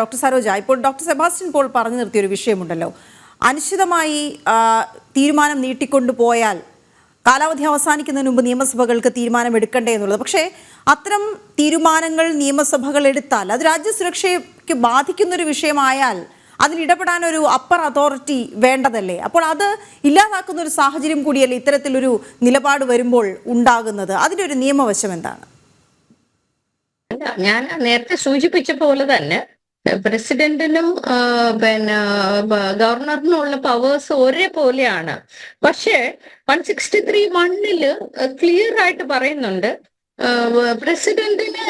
Doctor Saroja, ഇപ്പോൾ doctor Sebastian Paul പറഞ്ഞു നിർത്തിയൊരു വിഷയമുണ്ടല്ലോ, അനിശ്ചിതമായി തീരുമാനം നീട്ടിക്കൊണ്ടു പോയാൽ കാലാവധി അവസാനിക്കുന്നതിന് മുമ്പ് നിയമസഭകൾക്ക് തീരുമാനം എടുക്കണ്ടേ എന്നുള്ളത്. പക്ഷേ അത്തരം തീരുമാനങ്ങൾ നിയമസഭകൾ എടുത്താൽ അത് രാജ്യസുരക്ഷയ്ക്ക് ബാധിക്കുന്നൊരു വിഷയമായാൽ അതിലിടപെടാൻ ഒരു അപ്പർ അതോറിറ്റി വേണ്ടതല്ലേ? അപ്പോൾ അത് ഇല്ലാതാക്കുന്ന ഒരു സാഹചര്യം കൂടിയല്ലേ ഇത്തരത്തിലൊരു നിലപാട് വരുമ്പോൾ ഉണ്ടാകുന്നത്? അതിൻ്റെ ഒരു നിയമവശം എന്താണ്? ഞാൻ നേരത്തെ സൂചിപ്പിച്ച പോലെ തന്നെ പ്രസിഡന്റിനും പിന്നെ ഗവർണറിനും ഉള്ള പവേഴ്സ് ഒരേപോലെയാണ്. പക്ഷേ 163(1) ക്ലിയർ ആയിട്ട് പറയുന്നുണ്ട് പ്രസിഡന്റിന്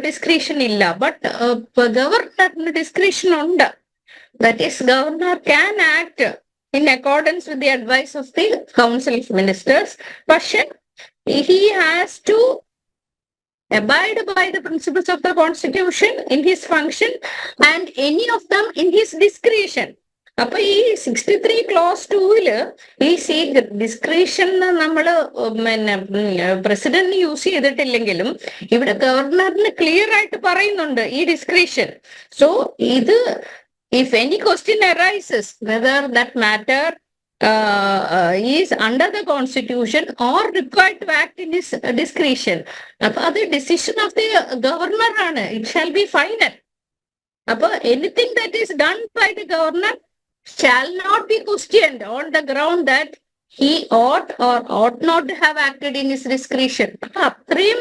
ഡിസ്ക്രിഷൻ ഇല്ല, ബട്ട് ഗവർണറിന് ഡിസ്ക്രിഷൻ ഉണ്ട്. That is governor can act in accordance with the advice of the council of ministers. പക്ഷെ he has to abide by the principles of the constitution in his function and any of them in his discretion. അപ്പൊ ഈ 63 clause 2 ഈ discretion നമ്മള് പിന്നെ പ്രസിഡന്റിന് use ചെയ്തിട്ടില്ലെങ്കിലും ഇവിടെ ഗവർണറിന് clear ആയിട്ട് പറയുന്നുണ്ട് ഈ ഡിസ്ക്രിഷൻ. സോ ഇത് if any question arises whether that matter is under the constitution or required to act in his discretion, appo the decision of the governor aanu, it shall be final. Appo anything that is done by the governor shall not be questioned on the ground that he ought or ought not to have acted in his discretion. അത്രയും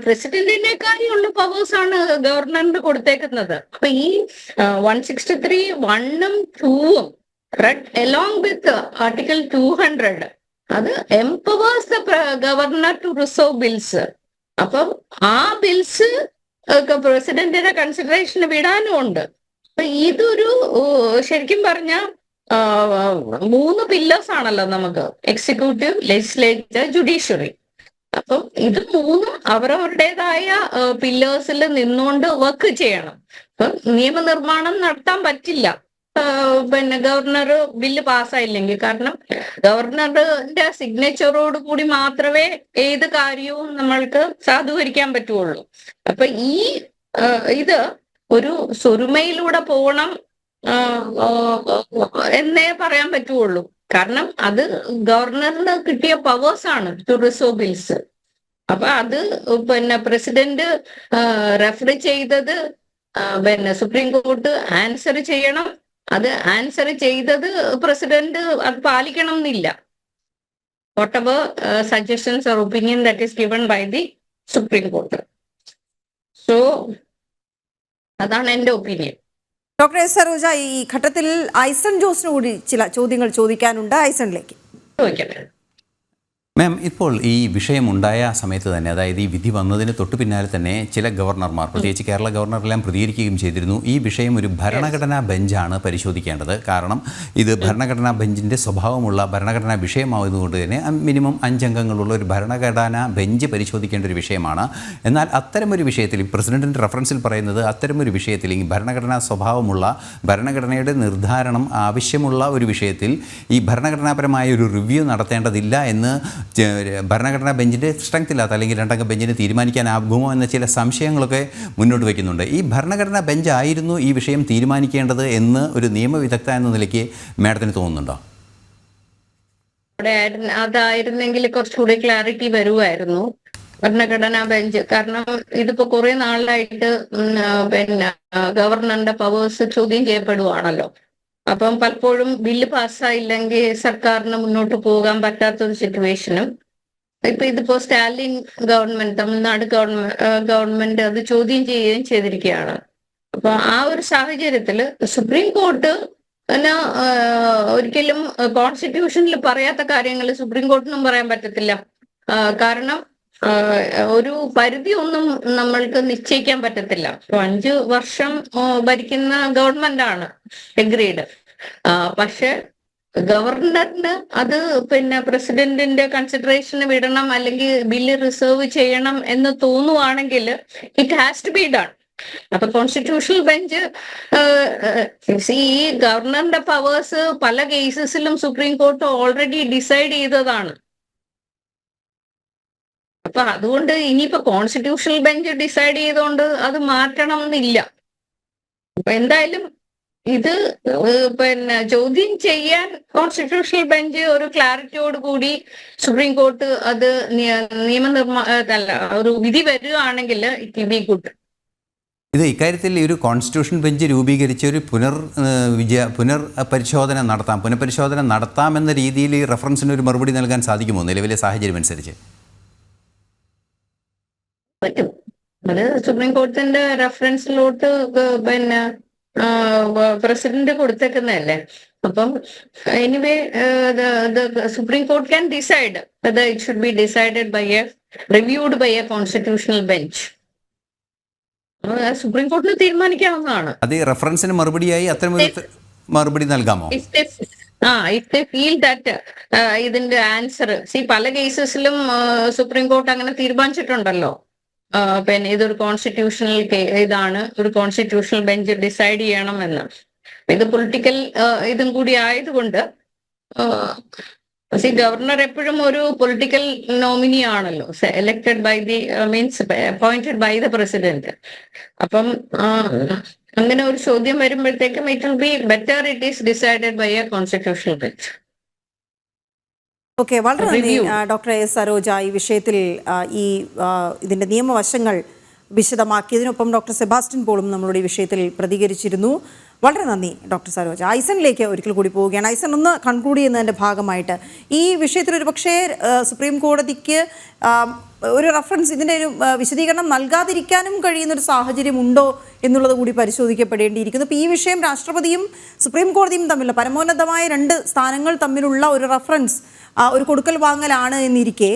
പ്രസിഡന്റിനേക്കാളുള്ള powers ആണ് ഗവർണറിന് കൊടുത്തേക്കുന്നത്. അപ്പൊ ഈ 163(1) 2 read along with Article 200 അത് empowers the governor to reserve bills. അപ്പം ആ bills പ്രസിഡന്റിന്റെ കൺസിഡറേഷന് വിടാനും ഉണ്ട്. അപ്പൊ ഇതൊരു ശരിക്കും പറഞ്ഞ 3 പില്ലേഴ്സ് ആണല്ലോ നമുക്ക്: എക്സിക്യൂട്ടീവ്, ലെജിസ്ലേച്ചർ, ജുഡീഷ്യറി. അപ്പം ഇത് 3 അവരവരുടേതായ പില്ലേഴ്സിൽ നിന്നുകൊണ്ട് വർക്ക് ചെയ്യണം. അപ്പം നിയമനിർമ്മാണം നടത്താൻ പറ്റില്ല പിന്നെ ഗവർണർ ബില്ല് പാസ്സായില്ലെങ്കിൽ. കാരണം ഗവർണറിന്റെ സിഗ്നേച്ചറോട് കൂടി മാത്രമേ ഏത് കാര്യവും നമ്മൾക്ക് സാധൂകരിക്കാൻ പറ്റുള്ളൂ. അപ്പൊ ഈ ഇത് ഒരു സ്വരുമയിലൂടെ പോകണം എന്നേ പറയാൻ പറ്റുള്ളൂ. കാരണം അത് ഗവർണറിന് കിട്ടിയ പവേഴ്സ് ആണ് ടു റിസർവ് ബിൽസ്. അപ്പൊ അത് പിന്നെ പ്രസിഡന്റ് റെഫർ ചെയ്തത് പിന്നെ സുപ്രീം കോർട്ട് ആൻസർ ചെയ്യണം. അത് ആൻസർ ചെയ്തത് പ്രസിഡന്റ് അത് പാലിക്കണം എന്നില്ല. whatever suggestions or opinion that is given by the Supreme Court. So അതാണ് എൻ്റെ ഒപ്പീനിയൻ. ഡോക്ടർ എസ് സരോജ, ഈ ഘട്ടത്തിൽ ഐസൺ ജോസിന് കൂടി ചില ചോദ്യങ്ങൾ ചോദിക്കാനുണ്ട്. ഐസണിലേക്ക് ചോദിക്കട്ടെ. മാം, ഇപ്പോൾ ഈ വിഷയമുണ്ടായ സമയത്ത് തന്നെ, അതായത് ഈ വിധി വന്നതിന് തൊട്ടു പിന്നാലെ തന്നെ ചില ഗവർണർമാർ, പ്രത്യേകിച്ച് കേരള ഗവർണറെല്ലാം പ്രതികരിക്കുകയും ചെയ്തിരുന്നു. ഈ വിഷയം ഒരു ഭരണഘടനാ ബെഞ്ചാണ് പരിശോധിക്കേണ്ടത്. കാരണം ഇത് ഭരണഘടനാ ബെഞ്ചിൻ്റെ സ്വഭാവമുള്ള ഭരണഘടനാ വിഷയമായതുകൊണ്ട് തന്നെ മിനിമം 5 അംഗങ്ങളുള്ള ഒരു ഭരണഘടനാ ബെഞ്ച് പരിശോധിക്കേണ്ട ഒരു വിഷയമാണ്. എന്നാൽ അത്തരമൊരു വിഷയത്തിൽ പ്രസിഡന്റിൻ്റെ റഫറൻസിൽ പറയുന്നത് അത്തരമൊരു വിഷയത്തിൽ ഈ ഭരണഘടനാ സ്വഭാവമുള്ള ഭരണഘടനയുടെ നിർദ്ധാരണം ആവശ്യമുള്ള ഒരു വിഷയത്തിൽ ഈ ഭരണഘടനാപരമായ ഒരു റിവ്യൂ നടത്തേണ്ടതില്ല എന്ന് ഭരണഘടനാ ബെഞ്ചിൻ്റെ സ്ട്രെങ്ത് ഇല്ലാത്ത അല്ലെങ്കിൽ 2 അംഗ ബെഞ്ചിന് തീരുമാനിക്കാനാകുമോ എന്ന ചില സംശയങ്ങളൊക്കെ മുന്നോട്ട് വയ്ക്കുന്നുണ്ട്. ഈ ഭരണഘടനാ ബെഞ്ച് ആയിരുന്നു ഈ വിഷയം തീരുമാനിക്കേണ്ടത് എന്ന് ഒരു നിയമവിദഗ്ധ എന്ന നിലയ്ക്ക് മാഡത്തിന് തോന്നുന്നുണ്ടോ? അതായിരുന്നെങ്കിൽ കുറച്ചുകൂടി ക്ലാരിറ്റി വരുമായിരുന്നു ഭരണഘടനാ ബെഞ്ച്. കാരണം ഇതിപ്പോ കുറെ നാളായിട്ട് പിന്നെ ഗവർണറിന്റെ പവേഴ്സ് ചോദ്യം ചെയ്യപ്പെടുവാണല്ലോ. അപ്പം പലപ്പോഴും ബില്ല് പാസ്സായില്ലെങ്കിൽ സർക്കാരിന് മുന്നോട്ട് പോകാൻ പറ്റാത്തൊരു സിറ്റുവേഷനും ഇപ്പൊ ഇതിപ്പോ സ്റ്റാലിൻ ഗവൺമെന്റ്, തമിഴ്നാട് ഗവൺമെന്റ് അത് ചോദ്യം ചെയ്യുകയും ചെയ്തിരിക്കുകയാണ്. അപ്പൊ ആ ഒരു സാഹചര്യത്തില് സുപ്രീം കോർട്ട് ഒരിക്കലും കോൺസ്റ്റിറ്റ്യൂഷനിൽ പറയാത്ത കാര്യങ്ങൾ സുപ്രീം കോർട്ടിനും പറയാൻ പറ്റത്തില്ല. കാരണം ഒരു പരിധി ഒന്നും നമ്മൾക്ക് നിശ്ചയിക്കാൻ പറ്റത്തില്ല. 5 വർഷം ഭരിക്കുന്ന ഗവൺമെന്റ് ആണ് എഗ്രീഡ്. പക്ഷെ ഗവർണറിന് അത് പിന്നെ പ്രസിഡന്റിന്റെ കൺസിഡറേഷന് വിടണം അല്ലെങ്കിൽ ബില്ല് റിസർവ് ചെയ്യണം എന്ന് തോന്നുവാണെങ്കിൽ it has to be done. അപ്പൊ കോൺസ്റ്റിറ്റ്യൂഷണൽ ബെഞ്ച് ഈ ഗവർണറിന്റെ പവേഴ്സ് പല കേസസിലും സുപ്രീം കോർട്ട് ഓൾറെഡി ഡിസൈഡ് ചെയ്തതാണ്. അപ്പൊ അതുകൊണ്ട് ഇനിയിപ്പോ കോൺസ്റ്റിറ്റ്യൂഷണൽ ബെഞ്ച് ഡിസൈഡ് ചെയ്തുകൊണ്ട് അത് മാറ്റണം എന്നില്ല. അപ്പൊ എന്തായാലും ഇത് ചോദ്യം ചെയ്യാൻ കോൺസ്റ്റിറ്റ്യൂഷണൽ ബെഞ്ച് ഒരു ക്ലാരിറ്റിയോട് കൂടി സുപ്രീം കോർട്ട് അത് അല്ല ഒരു വിധി വരികയാണെങ്കിൽ ഇറ്റ് വിൽ ബി ഗുഡ്. ഇത് ഇക്കാര്യത്തിൽ ഒരു കോൺസ്റ്റിറ്റ്യൂഷൻ ബെഞ്ച് രൂപീകരിച്ച ഒരു പുനഃപരിശോധന നടത്താമെന്ന രീതിയിൽ ഈ റഫറൻസിന് ഒരു മറുപടി നൽകാൻ സാധിക്കുമോ നിലവിലെ സാഹചര്യം അനുസരിച്ച്? പറ്റും. അത് സുപ്രീം കോടതിന്റെ റെഫറൻസിലോട്ട് പ്രസിഡന്റ് കൊടുത്തേക്കുന്നതല്ലേ. അപ്പം anyway supreme court can decide whether it should be decided by reviewed by a constitutional bench. Supreme കോർട്ടിന് തീരുമാനിക്കാവുന്നതാണ്. അത് ഈ റഫറൻസിന് മറുപടിയായി അത്തരമൊരു മറുപടി നൽകാമോ? ഇഫ് ദേ ഫീൽ ദാറ്റ് ഇതിന്റെ ആൻസർ പല കേസസിലും സുപ്രീം കോർട്ട് അങ്ങനെ തീരുമാനിച്ചിട്ടുണ്ടല്ലോ. ഇതൊരു കോൺസ്റ്റിറ്റ്യൂഷണൽ ഇതാണ്, ഒരു കോൺസ്റ്റിറ്റ്യൂഷണൽ ബെഞ്ച് ഡിസൈഡ് ചെയ്യണമെന്ന്. ഇത് പൊളിറ്റിക്കൽ ഇതും കൂടി ആയതുകൊണ്ട് ഗവർണർ എപ്പോഴും ഒരു പൊളിറ്റിക്കൽ നോമിനി ആണല്ലോ, elected by the appointed by the president. അപ്പം അങ്ങനെ ഒരു ചോദ്യം വരുമ്പോഴത്തേക്കും it will be better it is decided by a constitutional bench. Okay, വളരെ നന്ദി ഡോക്ടർ എസ് സരോജ ഈ വിഷയത്തിൽ ഇതിൻ്റെ നിയമവശങ്ങൾ വിശദമാക്കിയതിനൊപ്പം ഡോക്ടർ സെബാസ്റ്റ്യൻ പോളും നമ്മളോട് ഈ വിഷയത്തിൽ പ്രതികരിച്ചിരുന്നു. വളരെ നന്ദി ഡോക്ടർ സരോജ. ഐസണിലേക്ക് ഒരിക്കൽ കൂടി പോവുകയാണ്. ഐസൺ, ഒന്ന് കൺക്ലൂഡ് ചെയ്യുന്നതിൻ്റെ ഭാഗമായിട്ട് ഈ വിഷയത്തിൽ ഒരു പക്ഷേ സുപ്രീം കോടതിക്ക് ഒരു റഫറൻസ്, ഇതിൻ്റെ ഒരു വിശദീകരണം നൽകാതിരിക്കാനും കഴിയുന്നൊരു സാഹചര്യം ഉണ്ടോ എന്നുള്ളത് കൂടി പരിശോധിക്കപ്പെടേണ്ടിയിരിക്കുന്നു. ഇപ്പോൾ ഈ വിഷയം രാഷ്ട്രപതിയും സുപ്രീം കോടതിയും തമ്മിലുള്ള പരമോന്നതമായ രണ്ട് സ്ഥാനങ്ങൾ തമ്മിലുള്ള ഒരു റഫറൻസ്, ഒരു കൊടുക്കൽ വാങ്ങലാണ് എന്നിരിക്കെ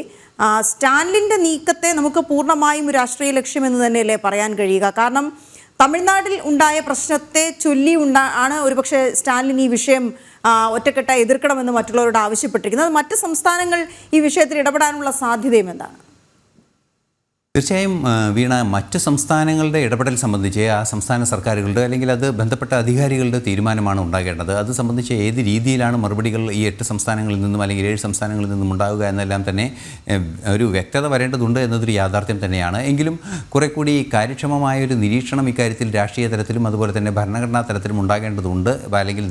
സ്റ്റാലിൻ്റെ നീക്കത്തെ നമുക്ക് പൂർണ്ണമായും ഒരു രാഷ്ട്രീയ ലക്ഷ്യമെന്ന് തന്നെയല്ലേ പറയാൻ കഴിയുക? കാരണം തമിഴ്നാട്ടിൽ ഉണ്ടായ പ്രശ്നത്തെ ചൊല്ലി ആണ് ഒരുപക്ഷെ സ്റ്റാലിൻ ഈ വിഷയം ഒറ്റക്കെട്ടായി എതിർക്കണമെന്ന് മറ്റുള്ളവരോട് ആവശ്യപ്പെട്ടിരിക്കുന്നത്. മറ്റ് സംസ്ഥാനങ്ങൾ ഈ വിഷയത്തിൽ ഇടപെടാനുള്ള സാധ്യതയും എന്താണ്? തീർച്ചയായും വീണ, മറ്റ് സംസ്ഥാനങ്ങളുടെ ഇടപെടൽ സംബന്ധിച്ച് ആ സംസ്ഥാന സർക്കാരുകളുടെ അല്ലെങ്കിൽ അത് ബന്ധപ്പെട്ട അധികാരികളുടെ തീരുമാനമാണ് ഉണ്ടാകേണ്ടത്. അത് സംബന്ധിച്ച് ഏത് രീതിയിലാണ് മറുപടികൾ ഈ 8 സംസ്ഥാനങ്ങളിൽ നിന്നും അല്ലെങ്കിൽ 7 സംസ്ഥാനങ്ങളിൽ നിന്നും ഉണ്ടാവുക എന്നെല്ലാം തന്നെ ഒരു വ്യക്തത വരേണ്ടതുണ്ട് എന്നതൊരു യാഥാർത്ഥ്യം തന്നെയാണ്. എങ്കിലും കുറെ കൂടി കാര്യക്ഷമമായൊരു നിരീക്ഷണം ഇക്കാര്യത്തിൽ രാഷ്ട്രീയ തലത്തിലും അതുപോലെ തന്നെ ഭരണഘടനാ തലത്തിലും ഉണ്ടാകേണ്ടതുണ്ട്, അല്ലെങ്കിൽ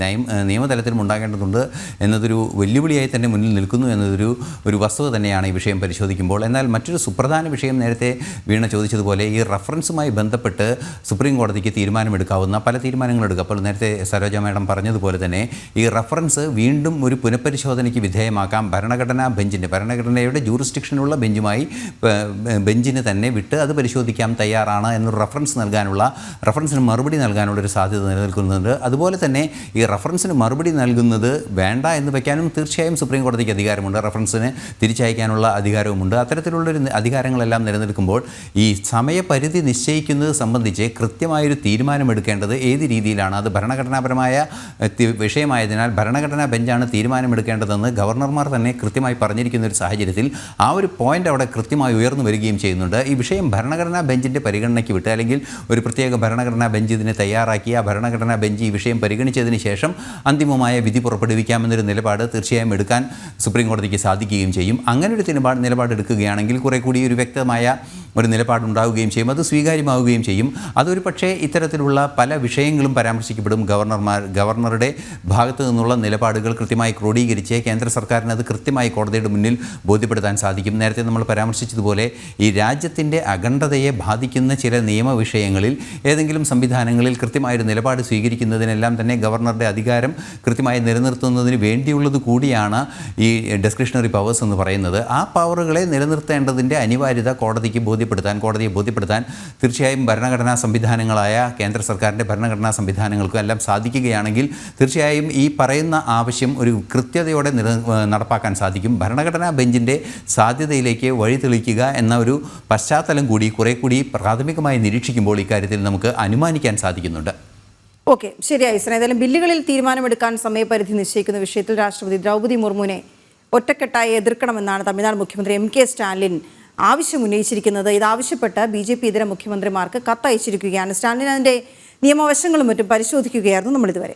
നിയമതലത്തിലും ഉണ്ടാകേണ്ടതുണ്ട് എന്നതൊരു വെല്ലുവിളിയായി തന്നെ മുന്നിൽ നിൽക്കുന്നു എന്നതൊരു വസ്തുത തന്നെയാണ് ഈ വിഷയം പരിശോധിക്കുമ്പോൾ. എന്നാൽ മറ്റൊരു സുപ്രധാന വിഷയം നേരത്തെ വീണ ചോദിച്ചതുപോലെ ഈ റഫറൻസുമായി ബന്ധപ്പെട്ട് സുപ്രീം കോടതിക്ക് തീരുമാനമെടുക്കാവുന്ന പല തീരുമാനങ്ങളെടുക്കുക. അപ്പോൾ നേരത്തെ സരോജ മാഡം പറഞ്ഞതുപോലെ തന്നെ ഈ റഫറൻസ് വീണ്ടും ഒരു പുനഃപരിശോധനയ്ക്ക് വിധേയമാക്കാം. ഭരണഘടനയുടെ ജൂറിസ്ഡിക്ഷനുള്ള ബെഞ്ചിന് തന്നെ വിട്ട് അത് പരിശോധിക്കാൻ തയ്യാറാണ് എന്നൊരു റഫറൻസിന് മറുപടി നൽകാനുള്ള ഒരു സാധ്യത നിലനിൽക്കുന്നുണ്ട്. അതുപോലെ തന്നെ ഈ റഫറൻസിന് മറുപടി നൽകുന്നത് വേണ്ട എന്ന് വയ്ക്കാനും തീർച്ചയായും സുപ്രീം കോടതിക്ക് അധികാരമുണ്ട്. റഫറൻസിന് തിരിച്ചയക്കാനുള്ള അധികാരവുമുണ്ട്. അത്തരത്തിലുള്ളൊരു അധികാരങ്ങളെല്ലാം നിലനിൽക്കുമ്പോൾ ഈ സമയപരിധി നിശ്ചയിക്കുന്നത് സംബന്ധിച്ച് കൃത്യമായൊരു തീരുമാനമെടുക്കേണ്ടത് ഏത് രീതിയിലാണ്, അത് ഭരണഘടനാപരമായ വിഷയമായതിനാൽ ഭരണഘടനാ ബെഞ്ചാണ് തീരുമാനമെടുക്കേണ്ടതെന്ന് ഗവർണർമാർ തന്നെ കൃത്യമായി പറഞ്ഞിരിക്കുന്ന ഒരു സാഹചര്യത്തിൽ ആ ഒരു പോയിന്റ് അവിടെ കൃത്യമായി ഉയർന്നു വരികയും ചെയ്യുന്നുണ്ട്. ഈ വിഷയം ഭരണഘടനാ ബെഞ്ചിൻ്റെ പരിഗണനയ്ക്ക് വിട്ട് അല്ലെങ്കിൽ ഒരു പ്രത്യേക ഭരണഘടനാ ബെഞ്ച് ഇതിനെ തയ്യാറാക്കി ആ ഭരണഘടനാ ബെഞ്ച് ഈ വിഷയം പരിഗണിച്ചതിന് ശേഷം അന്തിമമായ വിധി പുറപ്പെടുവിക്കാമെന്നൊരു നിലപാട് തീർച്ചയായും എടുക്കാൻ സുപ്രീം കോടതിക്ക് സാധിക്കുകയും ചെയ്യും. അങ്ങനെ ഒരു നിലപാടെടുക്കുകയാണെങ്കിൽ കുറെ കൂടി ഒരു വ്യക്തമായ ഒരു നിലപാടുണ്ടാവുകയും ചെയ്യും, അത് സ്വീകാര്യമാവുകയും ചെയ്യും. അതൊരു പക്ഷേ ഇത്തരത്തിലുള്ള പല വിഷയങ്ങളും പരാമർശിക്കപ്പെടും. ഗവർണറുടെ ഭാഗത്തു നിന്നുള്ള നിലപാടുകൾ കൃത്യമായി ക്രോഡീകരിച്ച് കേന്ദ്ര സർക്കാരിന് അത് കൃത്യമായി കോടതിയുടെ മുന്നിൽ ബോധ്യപ്പെടുത്താൻ സാധിക്കും. നേരത്തെ നമ്മൾ പരാമർശിച്ചതുപോലെ ഈ രാജ്യത്തിൻ്റെ അഖണ്ഡതയെ ബാധിക്കുന്ന ചില നിയമവിഷയങ്ങളിൽ ഏതെങ്കിലും സംവിധാനങ്ങളിൽ കൃത്യമായൊരു നിലപാട് സ്വീകരിക്കുന്നതിനെല്ലാം തന്നെ ഗവർണറുടെ അധികാരം കൃത്യമായി നിലനിർത്തുന്നതിന് വേണ്ടിയുള്ളത് കൂടിയാണ് ഈ ഡിസ്ക്രിഷണറി പവേഴ്സ് എന്ന് പറയുന്നത്. ആ പവറുകളെ നിലനിർത്തേണ്ടതിൻ്റെ അനിവാര്യത കോടതിയെ ബോധ്യപ്പെടുത്താൻ തീർച്ചയായും ഭരണഘടനാ സംവിധാനങ്ങളായ കേന്ദ്ര സർക്കാരിൻ്റെ ഭരണഘടനാ സംവിധാനങ്ങൾക്കും എല്ലാം സാധിക്കുകയാണെങ്കിൽ തീർച്ചയായും ഈ പറയുന്ന ആവശ്യം ഒരു കൃത്യതയോടെ നടപ്പാക്കാൻ സാധിക്കും. ഭരണഘടനാ ബെഞ്ചിൻ്റെ സാധ്യതയിലേക്ക് വഴി തെളിക്കുക എന്ന ഒരു പശ്ചാത്തലം കൂടി കുറെ കൂടി പ്രാഥമികമായി നിരീക്ഷിക്കുമ്പോൾ ഇക്കാര്യത്തിൽ നമുക്ക് അനുമാനിക്കാൻ സാധിക്കുന്നുണ്ട്. ഓക്കെ, ശരിയായി സർ. ഏതായാലും ബില്ലുകളിൽ തീരുമാനമെടുക്കാൻ സമയപരിധി നിശ്ചയിക്കുന്ന വിഷയത്തിൽ രാഷ്ട്രപതി ദ്രൗപദി മുർമുവിനെ ഒറ്റക്കെട്ടായി എതിർക്കണമെന്നാണ് തമിഴ്നാട് മുഖ്യമന്ത്രി MK സ്റ്റാലിൻ ആവശ്യമുന്നയിച്ചിരിക്കുന്നത്. ഇതാവശ്യപ്പെട്ട് BJP ഇതര മുഖ്യമന്ത്രിമാർക്ക് കത്തയച്ചിരിക്കുകയാണ്. സ്റ്റാലിൻ അതിൻ്റെ നിയമവശങ്ങളും മറ്റും പരിശോധിക്കുകയായിരുന്നു നമ്മളിതുവരെ.